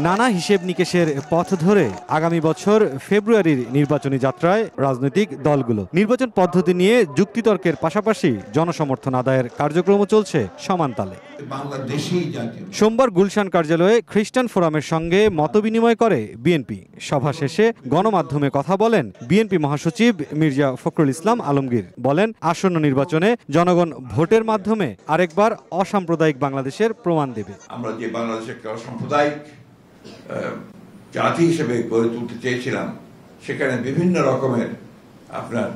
নানা হিসেব নিকেশের পথ ধরে আগামী বছর ফেব্রুয়ারির নির্বাচনী যাত্রায় রাজনৈতিক দলগুলো নির্বাচন পদ্ধতি নিয়ে যুক্তিতর্কের পাশাপাশি জনসমর্থন আদায়ের কার্যক্রমও চলছে সমান তালে। সোমবার গুলশান কার্যালয়ে খ্রিস্টান ফোরামের সঙ্গে মতবিনিময় করে বিএনপি। সভা শেষে গণমাধ্যমে কথা বলেন বিএনপি মহাসচিব মির্জা ফখরুল ইসলাম আলমগীর। বলেন, আসন্ন নির্বাচনে জনগণ ভোটের মাধ্যমে আরেকবার অসাম্প্রদায়িক বাংলাদেশের প্রমাণ দেবে। আমরা যে বাংলাদেশকে অসাম্প্রদায়িক জাতি হিসেবে গড়ে তুলতে চেয়েছিলাম, সেখানে বিভিন্ন রকমের আপনার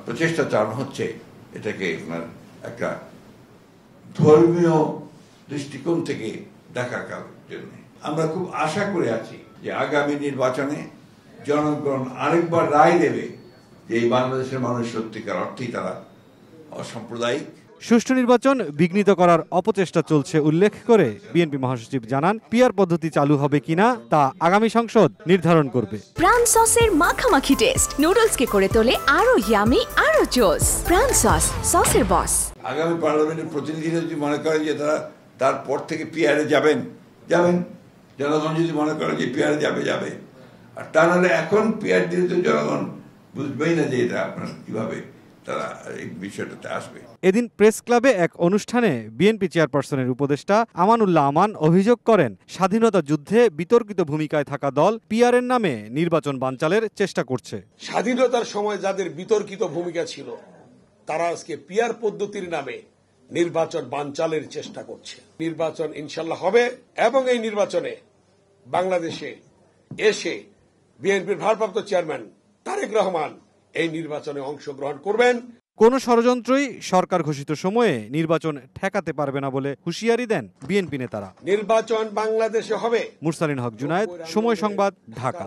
প্রচেষ্টা চালানো হচ্ছে এটাকে আপনার একটা ধর্মীয় দৃষ্টিকোণ থেকে দেখার জন্য। আমরা খুব আশা করে আছি যে আগামী নির্বাচনে জনগণ আরেকবার রায় দেবে যে এই বাংলাদেশের মানুষ সত্যিকার অর্থেই তারা অসাম্প্রদায়িক। সুষ্ঠু নির্বাচন বিঘ্নিত করার অপচেষ্টা চলছে উল্লেখ করে বিএনপি মহাসচিব জানান, পিআর পদ্ধতি চালু হবে কিনা তা আগামী সংসদ নির্ধারণ করবে। প্রাণ সসের মাখামাখি টেস্ট নুডলসকে করে তোলে আরো ইয়ামি আরো জোস। প্রাণ সস, সসের বস। আগামী পার্লামেন্টের প্রতিনিধিরা যদি মনে করে যে তারা তারপর থেকে পিআরে যাবেন, জনগণ যদি মনে করে যে পিআরে যাবে, আর তা নাহলে এখন পিআর দিলে তো জনগণ বুঝবেই না যে এটা আপনার কিভাবে তারা এই বিষয়টাতে আসবে। এদিন প্রেস ক্লাবে এক অনুষ্ঠানে বিএনপি চেয়ারপারসনের উপদেষ্টা আমানুল্লাহ আমান অভিযোগ করেন, স্বাধীনতা যুদ্ধে বিতর্কিত ভূমিকায় থাকা দল পিআরের নামে নির্বাচন বানচালের চেষ্টা করছে। স্বাধীনতার সময় যাদের বিতর্কিত ভূমিকা ছিল, তারা আজকে পিআর পদ্ধতির নামে নির্বাচন বানচালের চেষ্টা করছে। নির্বাচন ইনশাল্লাহ হবে এবং এই নির্বাচনে বাংলাদেশে এসে বিএনপির ভারপ্রাপ্ত চেয়ারম্যান তারেক রহমান এই নির্বাচনে অংশগ্রহণ করবেন। কোন ষড়যন্ত্রই সরকার ঘোষিত সময়ে নির্বাচন ঠেকাতে পারবে না বলে হুঁশিয়ারি দেন বিএনপি নেতারা। নির্বাচন বাংলাদেশে হবে। মুরসালিন হক জুনায়েদ, সময় সংবাদ, ঢাকা।